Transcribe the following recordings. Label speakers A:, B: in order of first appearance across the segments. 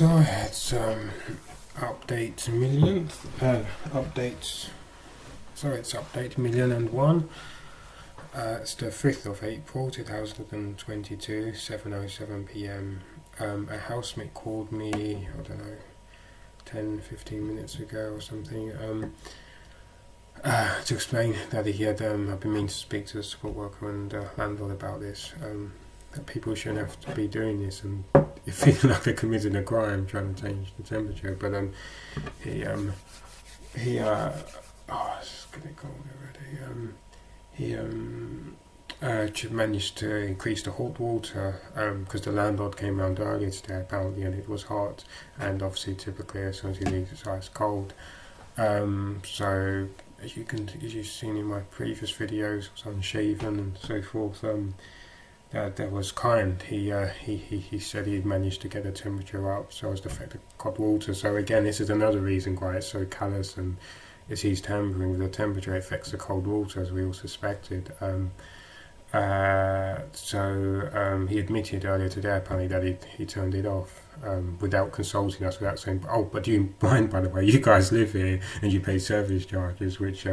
A: So I had some update millionth updates. So it's update 1,000,001. It's the 5th of April 2022, 7:07 p.m. A housemate called me, I don't know, 10-15 minutes ago or something, to explain that he had I've been meaning to speak to the support worker and landlord about this. That people shouldn't have to be doing this and feeling like they're committing a crime trying to change the temperature. But he it's getting cold already. He managed to increase the hot water because the landlord came round earlier today apparently, and it was hot, and obviously typically as soon as he leaves it's ice cold. So as you've seen in my previous videos, I was unshaven and so forth. That was kind. He said he managed to get the temperature up so as to affect the hot water. So again, this is another reason why it's so callous, and is he's tampering with the temperature affects the cold water, as we all suspected. He admitted earlier today apparently that he turned it off without consulting us, without saying, "Oh, but do you mind, by the way, you guys live here and you pay service charges," which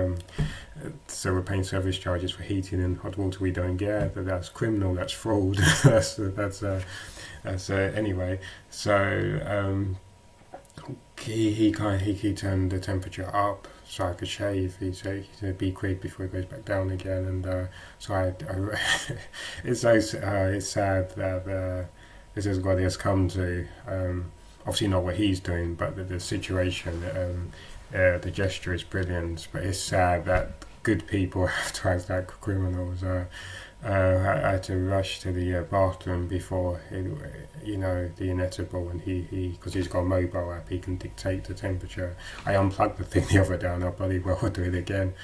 A: so we're paying service charges for heating and hot water we don't get. That's criminal. That's fraud. that's anyway. So he turned the temperature up so I could shave. He said be quick before it goes back down again, and so it's sad that this is what he has come to. Obviously not what he's doing, but the situation. The gesture is brilliant, but it's sad that good people have to act like criminals. I had to rush to the bathroom before the inevitable, and he because he's got a mobile app, he can dictate the temperature. I unplugged the thing the other day and I bloody well will do it again.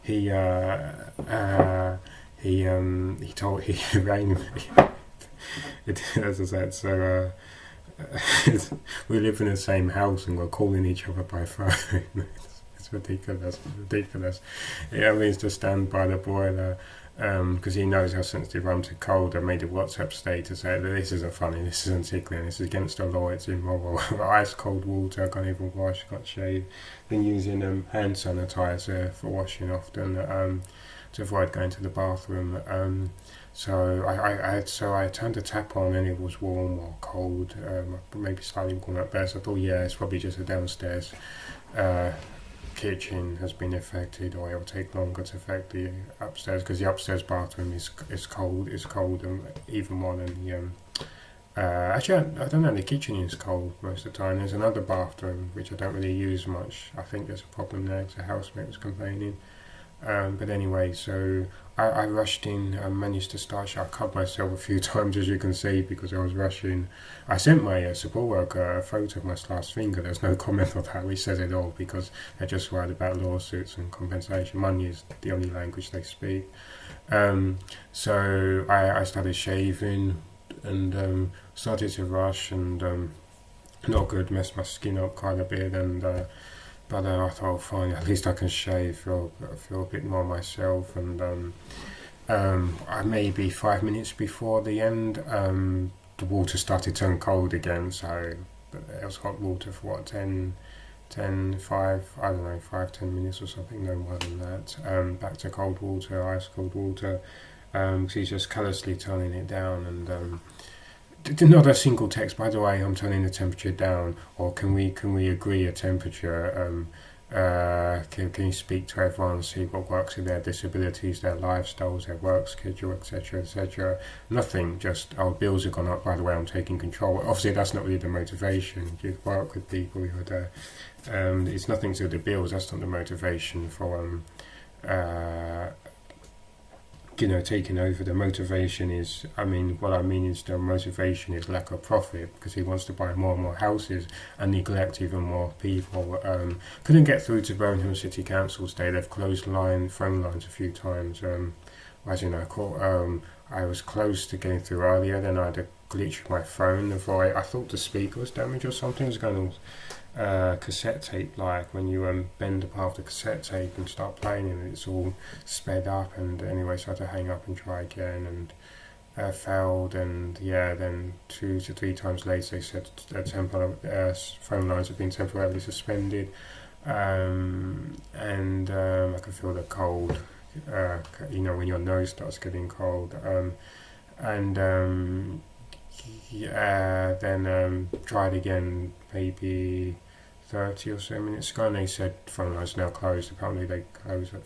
A: He rang me. As I said, so we live in the same house and we're calling each other by phone. It's ridiculous. He means to stand by the boiler because he knows how sensitive I'm to cold. I made a WhatsApp status saying that this isn't funny, this isn't tickling, this is against the law, it's immoral. Ice cold water, I can't even wash, can't shave. Been using hand sanitizer for washing often to avoid going to the bathroom. So I turned the tap on and it was warm or cold, maybe slightly warm at best. I thought, yeah, it's probably just a downstairs kitchen has been affected, or it'll take longer to affect the upstairs because the upstairs bathroom is cold. It's cold even more than the actually I don't know, the kitchen is cold most of the time. There's another bathroom which I don't really use much. I think there's a problem there because the housemate was complaining. But anyway, so I rushed in and managed to start. I cut myself a few times, as you can see, because I was rushing. I sent my support worker a photo of my sliced finger. There's no comment on that. We said it all because they're just worried about lawsuits and compensation. Money is the only language they speak. So I started shaving and started to rush and not good, messed my skin up quite a bit but I thought, fine, at least I can shave, feel a bit more myself. And I maybe 5 minutes before the end, the water started to turn cold again. So it was hot water for what, 10, 5, I don't know, 5-10 minutes or something, no more than that. Back to cold water, ice cold water. Because he's just callously turning it down and. Not a single text, by the way, I'm turning the temperature down, or can we agree a temperature? Can you speak to everyone, see what works with their disabilities, their lifestyles, their work schedule, etc., etc. Nothing, just, oh, bills have gone up, by the way, I'm taking control. Obviously, that's not really the motivation. You work with people who are there. It's nothing to do with the bills, that's not the motivation for taking over. The motivation is, what I mean is the motivation is lack of profit, because he wants to buy more and more houses and neglect even more people. Couldn't get through to Birmingham City Council today. They've closed phone lines a few times. As you know, I was close to getting through earlier, then I had a glitch with my phone. I thought the speaker was damaged or something. It was going on cassette tape, like when you bend apart the cassette tape and start playing it, it's all sped up. And anyway, so I had to hang up and try again. failed, and then 2 to 3 times later they said phone lines have been temporarily suspended, and I could feel the cold, when your nose starts getting cold, and then tried again maybe 30 or so minutes ago, and they said phone lines now closed. Apparently they close at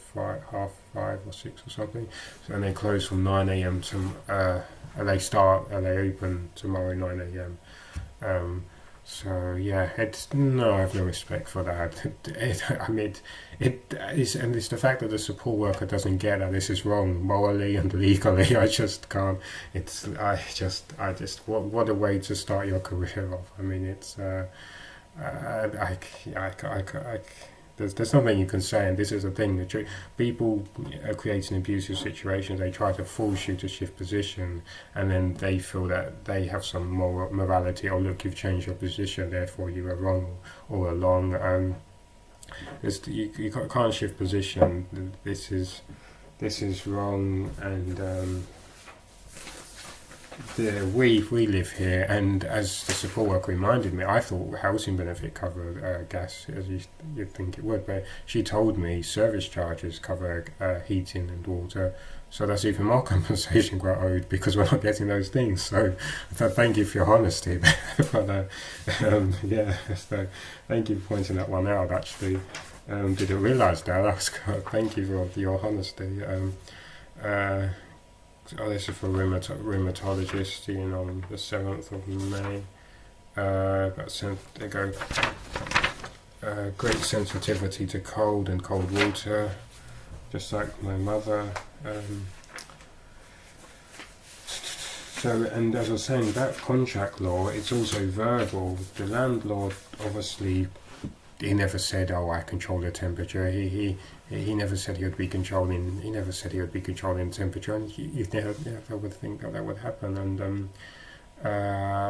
A: half 5 or 6 or something. So, and they close from 9 a.m. to and they open tomorrow 9 a.m. So yeah, I have no respect for that. It's the fact that the support worker doesn't get that this is wrong morally and legally. I just can't. What a way to start your career off. I mean, it's. There's nothing you can say, and this is the thing. People are creating abusive situations. They try to force you to shift position, and then they feel that they have some morality. Or look, you've changed your position, therefore you were wrong all along. You can't shift position. This is wrong, and. We live here, and as the support worker reminded me, I thought housing benefit covered gas, as you'd think it would, but she told me service charges cover heating and water, so that's even more compensation we're owed because we're not getting those things. So thank you for your honesty. But so thank you for pointing that one out. Actually, didn't realise that. Thank you for your honesty. This is for rheumatologists, on the 7th of May. They go great sensitivity to cold and cold water, just like my mother. And as I was saying, that contract law, it's also verbal. The landlord obviously, he never said, "Oh, I control the temperature." He never said he would be controlling. He never said he would be controlling temperature, and you never would think that would happen. And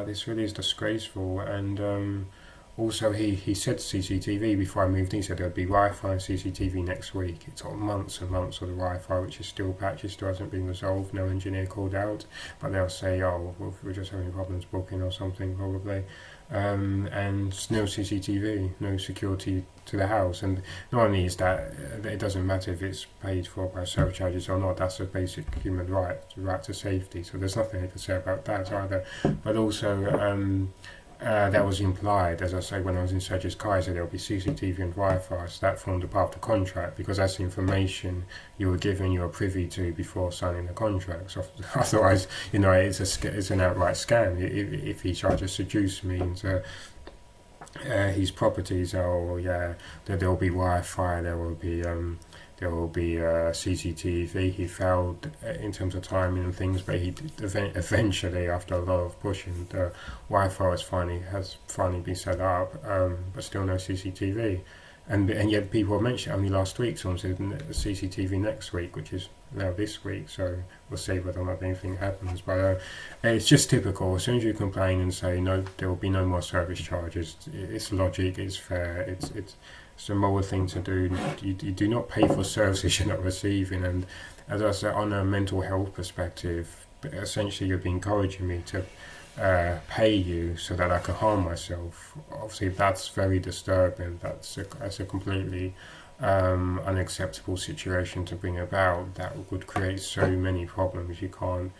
A: this really is disgraceful. And also, he said CCTV before I moved in. He said there would be Wi-Fi and CCTV next week. It took months and months of the Wi-Fi, which is still patched, still hasn't been resolved. No engineer called out, but they'll say, "Oh, we're just having problems booking or something, probably." And no CCTV, no security to the house. And not only is that, it doesn't matter if it's paid for by service charges or not, that's a basic human right, the right to safety. So there's nothing I can say about that either. But also, that was implied, as I say, when I was in Serge's car, I said there will be CCTV and Wi-Fi, so that formed a part of the contract, because that's the information you were given, you were privy to before signing the contract. So otherwise, it's an outright scam. If he tries to seduce means his properties, there will be Wi-Fi, there will be CCTV. He failed in terms of timing and things, but he eventually, after a lot of pushing, the Wi-Fi has finally been set up, but still no CCTV. And yet people mentioned only last week, someone said CCTV next week, which is now this week, so we'll see whether or not anything happens. But it's just typical. As soon as you complain and say, no, there will be no more service charges, it's logic, it's fair, it's a moral thing to do. You do not pay for services you're not receiving. And as I said, on a mental health perspective, essentially you'd be encouraging me to pay you so that I can harm myself. Obviously, that's very disturbing. That's a completely unacceptable situation to bring about. That would create so many problems. You can't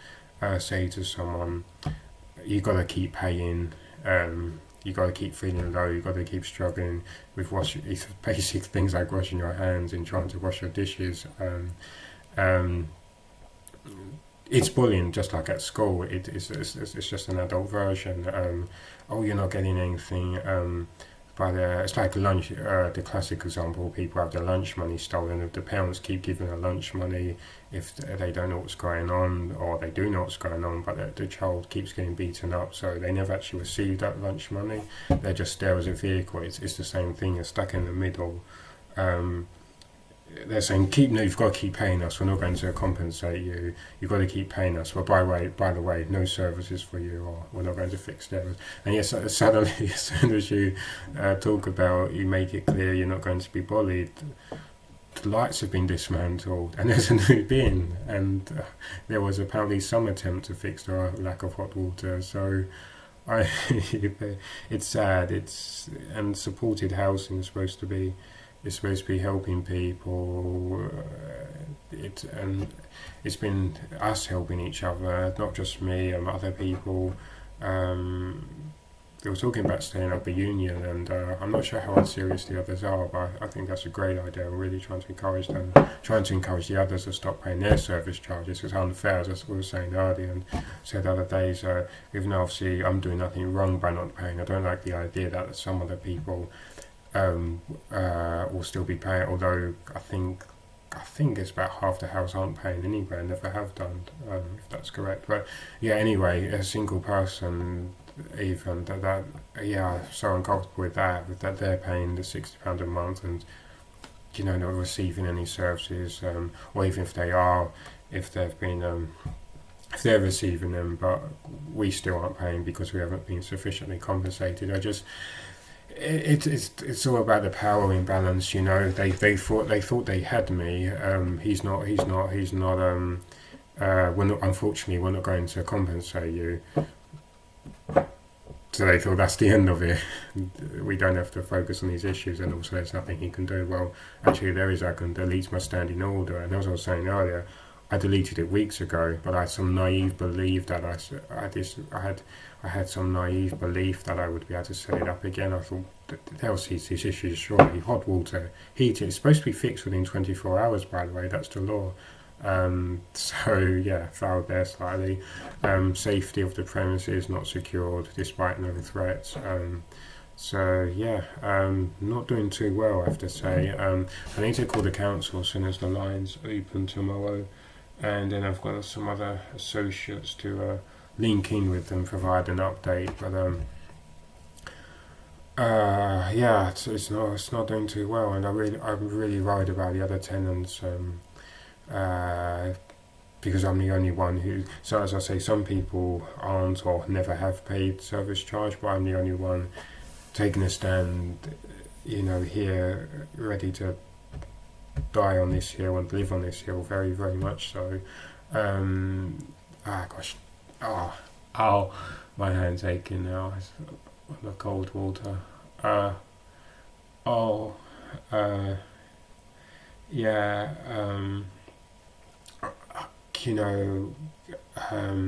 A: say to someone, you got to keep paying. You got to keep feeling low. You got to keep struggling with basic things like washing your hands and trying to wash your dishes. It's bullying, just like at school. It's just an adult version. You're not getting anything. But it's like lunch. The classic example: people have their lunch money stolen. If the parents keep giving their lunch money, if they don't know what's going on, or they do know what's going on, but the child keeps getting beaten up, so they never actually receive that lunch money. They're just there as a vehicle. It's the same thing. You're stuck in the middle. They're saying, you've got to keep paying us. We're not going to compensate you. You've got to keep paying us. But by the way, no services for you, or we're not going to fix them. And yes, suddenly, as soon as you talk about, you make it clear you're not going to be bullied, the lights have been dismantled and there's a new bin, and there was apparently some attempt to fix the lack of hot water. So I, it's sad. And supported housing is supposed to be helping people. It's been us helping each other, not just me and other people. They were talking about setting up a union, and I'm not sure how serious the others are, but I think that's a great idea. I'm really trying to encourage them, trying to encourage the others to stop paying their service charges. It's unfair, as I was saying earlier, and said the other days, even though obviously I'm doing nothing wrong by not paying, I don't like the idea that some other people will still be paying, although I think it's about half the house aren't paying anyway and never have done, if that's correct. But yeah, anyway, a single person, even that so uncomfortable with that they're paying the £60 a month and not receiving any services, or even if they're receiving them, but we still aren't paying because we haven't been sufficiently compensated. It's all about the power imbalance. They thought they had me. He's not. Unfortunately, we're not going to compensate you. So they feel that's the end of it. We don't have to focus on these issues, and also there's nothing he can do. Well, actually there is. I can delete my standing order, and as I was saying earlier, I deleted it weeks ago, but I had some naive belief that I had some naive belief that I would be able to set it up again. I thought they'll see these issues shortly. Hot water, heating, it's supposed to be fixed within 24 hours, by the way, that's the law. So yeah, failed there slightly. Safety of the premises not secured despite no threats. So yeah, not doing too well, I have to say. I need to call the council as soon as the lines open tomorrow, and then I've got some other associates to link in with them, provide an update. But yeah, it's not doing too well, and I'm really worried about the other tenants. Because I'm the only one who. So as I say, some people aren't or never have paid service charge, but I'm the only one taking a stand, here, ready to die on this hill and live on this hill, very, very much so. My hand's aching now. It's on the cold water.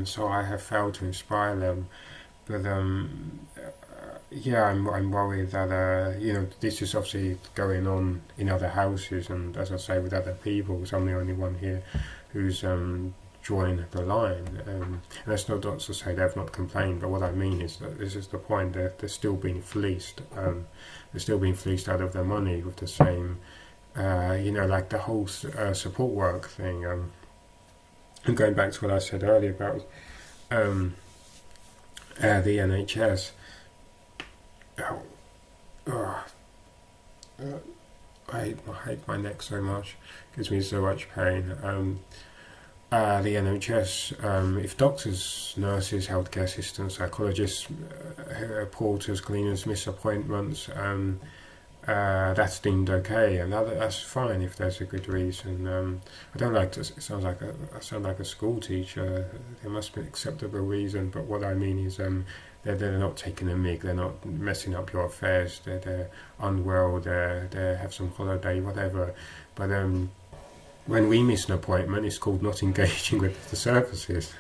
A: So I have failed to inspire them, but I'm worried that this is obviously going on in other houses, and as I say, with other people, because I'm the only one here who's joined the line. And that's not to say they've not complained, but what I mean is that this is the point, they're still being fleeced. They're still being fleeced out of their money with the same, like the whole support work thing. And going back to what I said earlier about the NHS, I hate my neck so much. It gives me so much pain. The NHS, if doctors, nurses, healthcare assistants, psychologists, porters, cleaners miss appointments, that's deemed okay, and that's fine if there's a good reason. I don't like to. It sounds like I sound like a school teacher. There must be an acceptable reason, but what I mean is, they're not taking a mick. They're not messing up your affairs. They're unwell. They have some holiday, whatever. But when we miss an appointment, it's called not engaging with the services.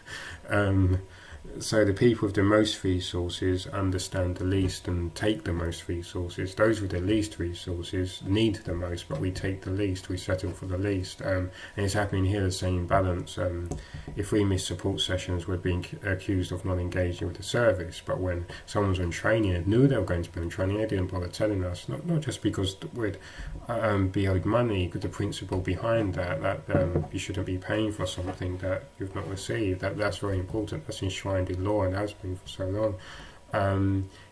A: So the people with the most resources understand the least and take the most resources. Those with the least resources need the most, but we take the least, we settle for the least. And it's happening here, the same balance. If we miss support sessions, we're being accused of not engaging with the service. But when someone's on training and knew they were going to be on training, they didn't bother telling us. Not just because we'd be owed money, but the principle behind that you shouldn't be paying for something that you've not received. That's very important. That's enshrined in law and has been for so long.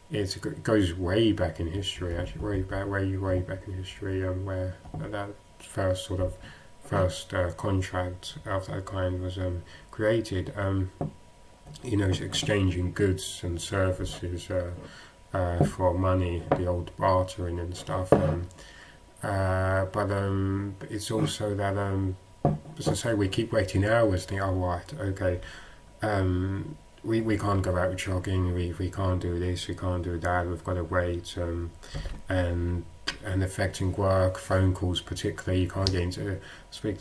A: It goes way back in history, actually, way back in history, where that first contract of that kind was created. Exchanging goods and services for money, the old bartering and stuff. but it's also that, as I say, we keep waiting hours. Think, oh right, okay, we can't go out jogging. We can't do this. We can't do that. We've got to wait. And affecting work, phone calls particularly. You can't get into speak,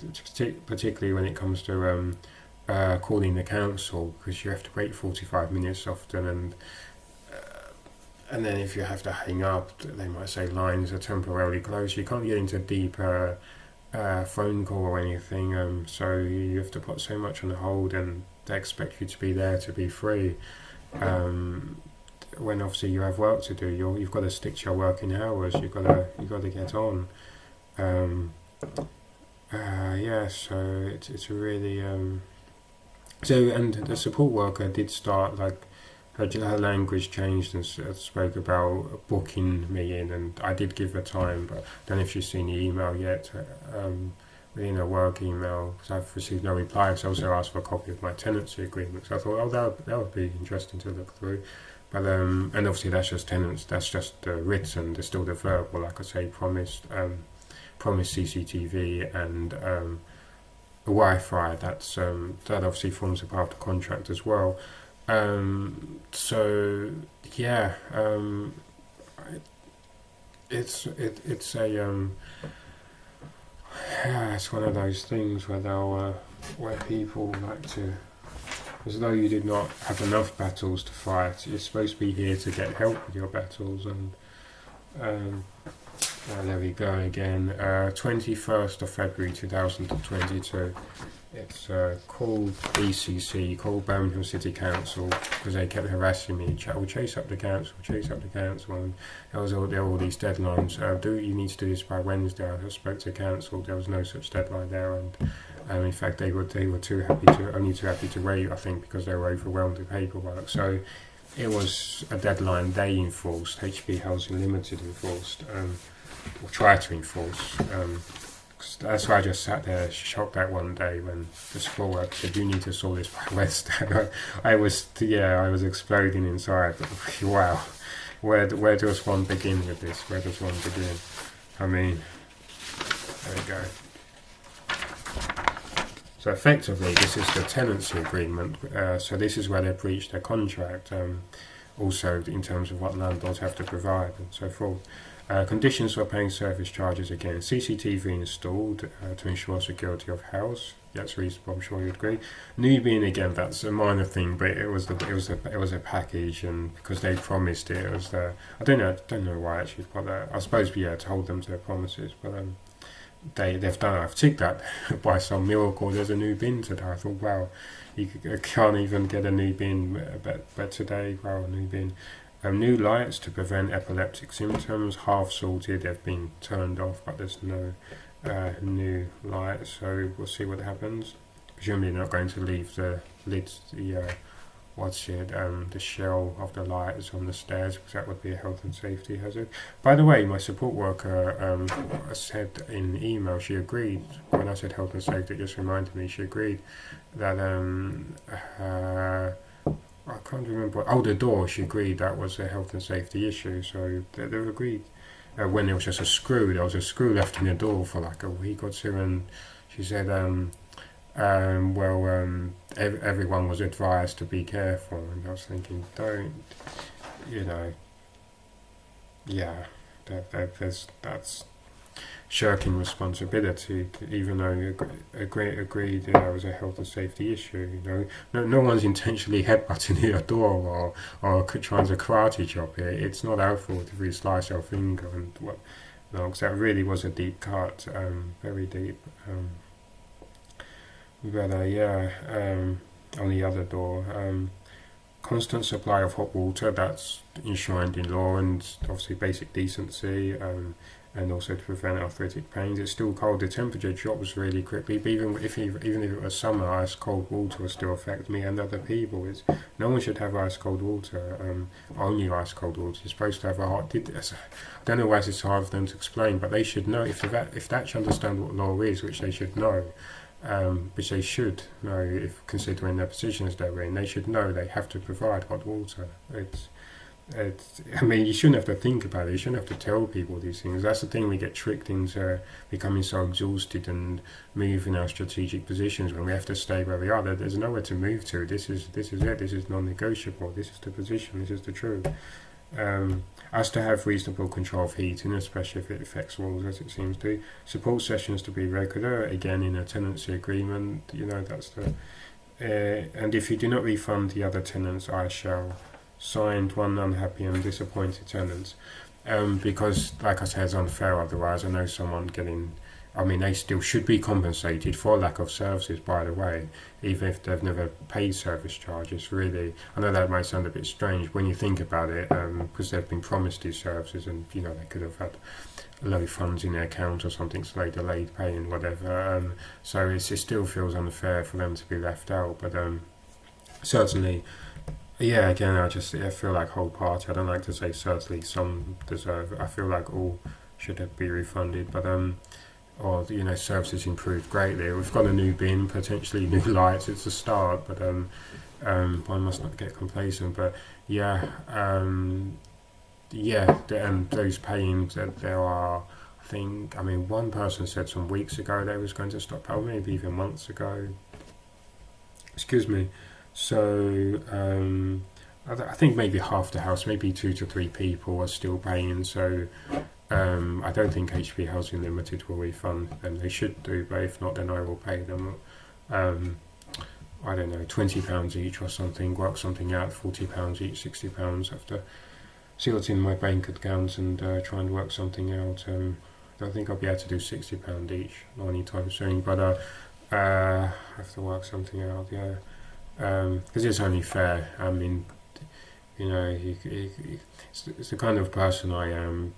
A: particularly when it comes to calling the council, because you have to wait 45 minutes often, and then if you have to hang up, they might say lines are temporarily closed. You can't get into deep phone call or anything, so you have to put so much on hold, and they expect you to be there to be free. When obviously you have work to do, you've got to stick to your working hours. You've got to get on. Yeah, so it's a really so, and the support worker did start, like, her language changed and spoke about booking me in, and I did give her time, but I don't know if she's seen the email yet, within a work email, because I've received no reply. Because I also asked for a copy of my tenancy agreement, so I thought, oh, that would be interesting to look through. But and obviously that's just tenants, that's just the written, there's still the verbal, like I say, promised CCTV and Wi-Fi. That's that obviously forms a part of the contract as well. So yeah, it's a yeah, it's one of those things where where people like to, as though you did not have enough battles to fight. You're supposed to be here to get help with your battles, and there we go again. 21st of February 2022. It's called BCC, called Birmingham City Council, because they kept harassing me. We'll chase up the council, and there were all these deadlines. You need to do this by Wednesday. I spoke to council. There was no such deadline there, and in fact they were only too happy to wait. I think because they were overwhelmed with paperwork. So it was a deadline they enforced. HB Housing Limited enforced, or tried to enforce. That's why I just sat there shocked that one day when the support worker said, "You need to sort this by Wednesday." I was exploding inside. Wow, where does one begin with this? Where does one begin? I mean, there we go. So effectively, this is the tenancy agreement. So this is where they breached their contract. Also, in terms of what landlords have to provide and so forth. Conditions for paying service charges again. CCTV installed to ensure security of house. That's reasonable. I'm sure you'd agree. New bin again. That's a minor thing, but it was a package, and because they promised it, it was the. I don't know why I actually put that. I suppose told them their promises, but they've done. I've ticked that by some miracle. There's a new bin today. I thought, wow, you can't even get a new bin, but today, wow, a new bin. New lights to prevent epileptic symptoms, half sorted, they've been turned off, but there's no new lights, so we'll see what happens. Presumably not going to leave the lids, the shell of the lights on the stairs, because that would be a health and safety hazard. By the way, my support worker said in email, she agreed, when I said health and safety, it just reminded me, she agreed that I can't remember. Oh, the door. She agreed that was a health and safety issue. So they agreed. When there was just a screw, there was a screw left in the door for like a week or two, and she said, everyone was advised to be careful. And I was thinking, that's shirking responsibility, even though you agreed there was a health and safety issue. No one's intentionally headbutting your door or trying to karate chop it. It's not our fault if we slice our finger and what. Because that really was a deep cut, very deep. On the other door. Constant supply of hot water, that's enshrined in law, and obviously basic decency, and also to prevent arthritic pains. It's still cold. The temperature drops really quickly, but even if it was summer, ice cold water will still affect me and other people. No one should have ice cold water. Only ice cold water. You're supposed to have a hot. I don't know why it's hard for them to explain, but they should know if they actually understand what law is, which they should know. Which they should know, if considering their positions they're in, they should know they have to provide hot water. I mean, you shouldn't have to think about it. You shouldn't have to tell people these things. That's the thing. We get tricked into becoming so exhausted and moving our strategic positions when we have to stay where we are. There's nowhere to move to. This is it. This is non-negotiable. This is the position. This is the truth. As to have reasonable control of heating, especially if it affects walls, as it seems to. Support sessions to be regular, again in a tenancy agreement. That's the. And if you do not refund the other tenants, I shall. Signed, one unhappy and disappointed tenants. Because, like I said, it's unfair otherwise. I know someone getting. I mean, they still should be compensated for lack of services, by the way, even if they've never paid service charges, really. I know that might sound a bit strange when you think about it, because they've been promised these services and, they could have had low funds in their account or something, so they delayed paying, whatever. So it still feels unfair for them to be left out, but certainly. Yeah, again, I feel like whole party. I don't like to say certainly some deserve. I feel like all should be refunded, but or services improved greatly. We've got a new bin, potentially new lights. It's a start, but one must not get complacent. But yeah, and those paying that there are. I mean, one person said some weeks ago they was going to stop, or maybe even months ago. Excuse me. So I think maybe half the house, maybe 2 to 3 people are still paying. So I don't think HP Housing Limited will refund them. They should do, but if not, then I will pay them. I don't know, £20 each or something. Work something out. £40 each, £60. Have to see what's in my bank account and try and work something out. I don't think I'll be able to do £60 each, not anytime soon. But I have to work something out. Yeah. Because it's only fair. I mean, it's the kind of person I am,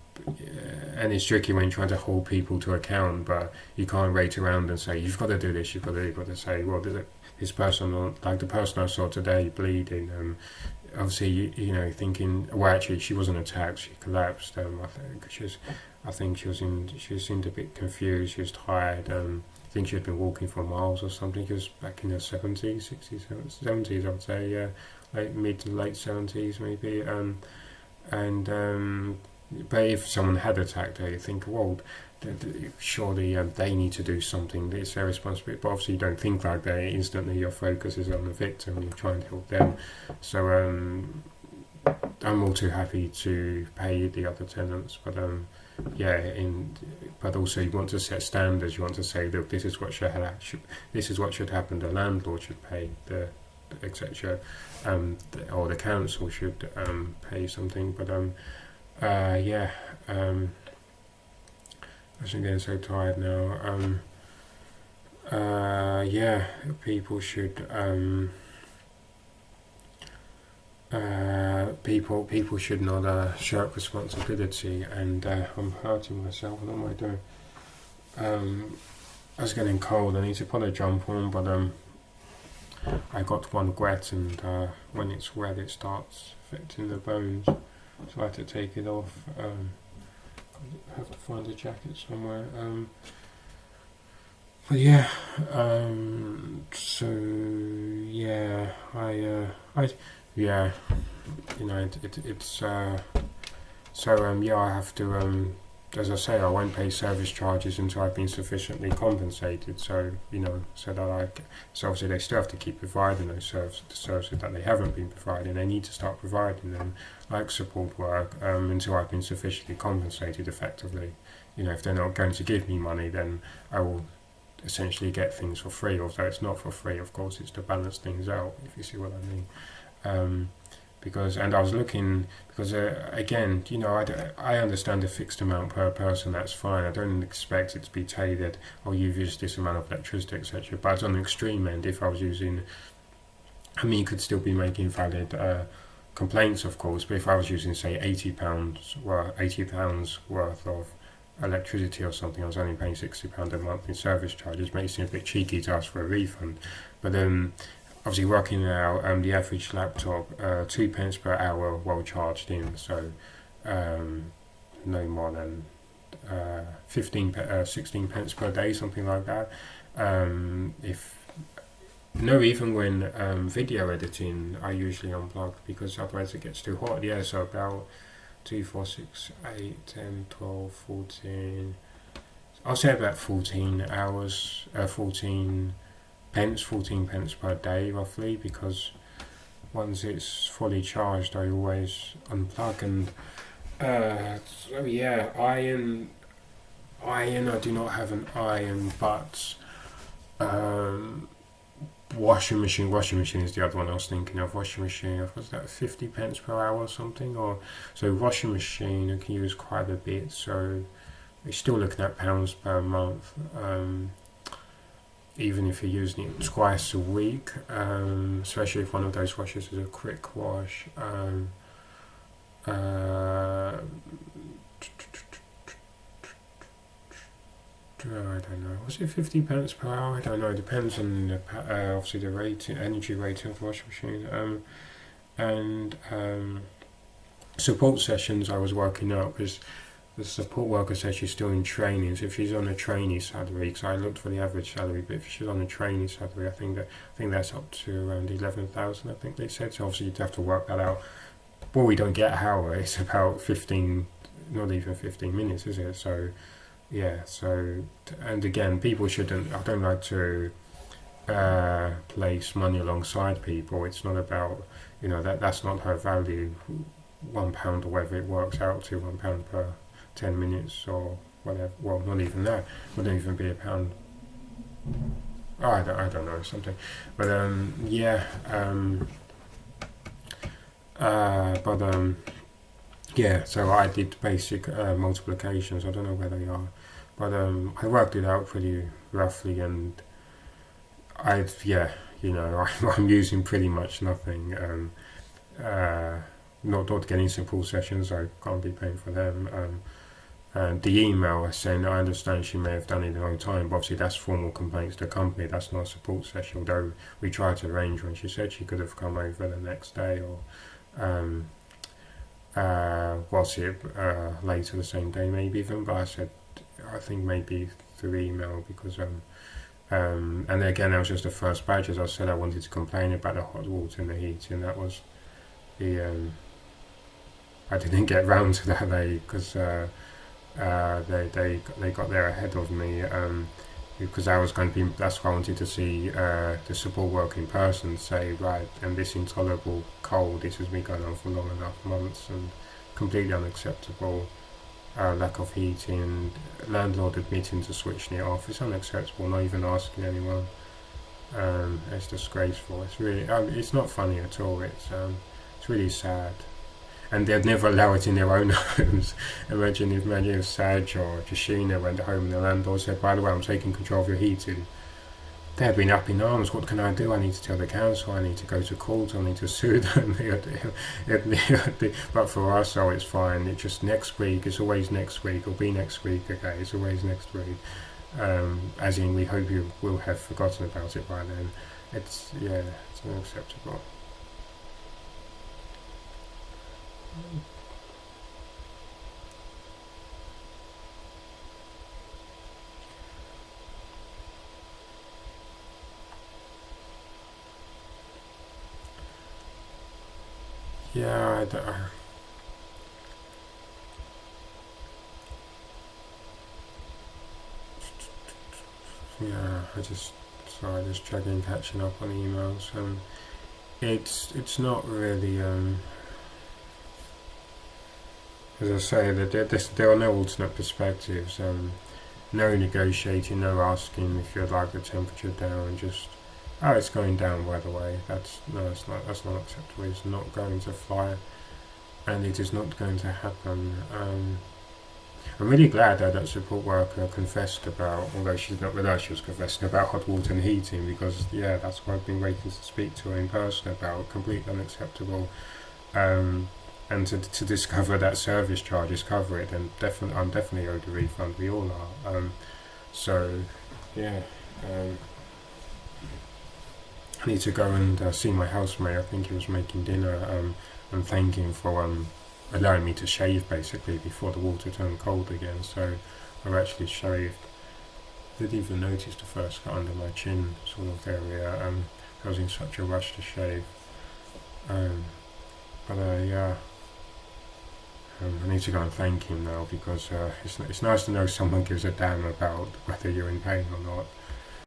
A: and it's tricky when you're trying to hold people to account, but you can't rate around and say, you've got to do this, you've got to say, well, this person, like the person I saw today bleeding, obviously, thinking, well, actually, she wasn't attacked, she collapsed. I think she seemed a bit confused, she was tired. I think she had been walking for miles or something. She was back in her 70s, 60s, 70s, I would say, yeah, like mid to late 70s maybe. But if someone had attacked her, you think, well, surely they need to do something. It's their responsibility. But obviously, you don't think like that. Instantly, your focus is on the victim. You're trying to help them. So I'm all too happy to pay the other tenants, but but also you want to set standards. You want to say, look, this is what should happen. The landlord should pay the etc. Or the council should pay something. But I'm getting so tired now. People should. People should not shirk responsibility, and I'm hurting myself. What am I doing? I was getting cold. I need to put a jump on, but I got one wet, and when it's wet, it starts affecting the bones. So I had to take it off. I have to find a jacket somewhere. But yeah. So yeah, it's I have to as I say, I won't pay service charges until I've been sufficiently compensated. So so obviously they still have to keep providing those services that they haven't been providing. They need to start providing them, like support work, until I've been sufficiently compensated effectively. If they're not going to give me money, then I will essentially get things for free. Although it's not for free, of course, it's to balance things out, if you see what I mean. And I was looking, because again, I understand a fixed amount per person, that's fine. I don't expect it to be tailored, or you've used this amount of electricity, etc. But on the extreme end, if I was using, you could still be making valid complaints, of course, but if I was using, say, £80 worth of electricity or something, I was only paying £60 a month in service charges. Makes it seem a bit cheeky to ask for a refund. But obviously working out the average laptop, 2 pence per hour well charged in, so no more than 16 pence per day, something like that. No, even when video editing, I usually unplug because otherwise it gets too hot. Yeah, so about 2, 4, 6, 8, 10, 12, 14. I'll say about 14 hours, 14 pence per day roughly, because once it's fully charged, I always unplug. And so yeah, iron. I do not have an iron, but um, washing machine is the other one I was thinking of. Washing machine, was that 50 pence per hour or something? Or so washing machine I can use quite a bit. So you're still looking at pounds per month. Even if you're using it twice a week, especially if one of those washes is a quick wash. Uh, I don't know. Was it 50 pence per hour? I don't know. It depends on the obviously the energy rating of the washing machine. And support sessions I was working out because the support worker said she's still in training. So if she's on a trainee salary, because I looked for the average salary, but if she's on a trainee salary, I think that's up to around 11,000. I think they said. So obviously you'd have to work that out. Well, we don't get an hour. It's about 15, not even 15 minutes, is it? So yeah. So and again, people shouldn't. I don't like to place money alongside people. It's not about that's not her value. £1 or whatever it works out to, £1 per 10 minutes or whatever. Well, not even that. Wouldn't even be a pound. Oh, I don't know, something. But yeah. Yeah. So I did basic multiplications. I don't know where they are, but I worked it out pretty roughly, and I'm using pretty much nothing. Not getting support sessions, I can't be paying for them. And the email I sent, I understand she may have done it in her own time, but obviously that's formal complaints to the company, that's not a support session, although we tried to arrange one. She said she could have come over the next day or was it later the same day maybe even, but I said I think maybe through email because and again that was just the first batch. As I said, I wanted to complain about the hot water and the heating. That was the I didn't get round to that because they got there ahead of me because I was going to be. That's why I wanted to see the support worker in person. Say right, and this intolerable cold. This has been going on for long enough months and completely unacceptable. Lack of heating. Landlord admitting to switching it off. It's unacceptable. Not even asking anyone. It's disgraceful. It's really. It's not funny at all. It's really sad. And they'd never allow it in their own homes. Imagine if Saj or Jashina went home and the landlord said, by the way, I'm taking control of your heating. They'd been up in arms. What can I do? I need to tell the council. I need to go to court. I need to sue them. But for us, it's fine. It's just next week. It's always next week. It'll be next week. Okay, it's always next week. As in, we hope you will have forgotten about it by then. It's unacceptable. Yeah, just checking, catching up on emails. It's not really. As I say, there are no alternate perspectives. No negotiating, no asking if you'd like the temperature down. Just it's going down by the way. That's not acceptable. It's not going to fly, and it is not going to happen. I'm really glad that support worker confessed about, although she's not with us, she was confessing about hot water and heating because that's what I've been waiting to speak to her in person about. Completely unacceptable. And to discover that service charges cover it, then I'm definitely owed a refund. We all are. I need to go and see my housemate. I think he was making dinner and thank him for allowing me to shave basically before the water turned cold again. So I've actually shaved. Didn't even notice the first cut under my chin sort of area. I was in such a rush to shave. But yeah, I need to go and thank him now because it's nice to know someone gives a damn about whether you're in pain or not.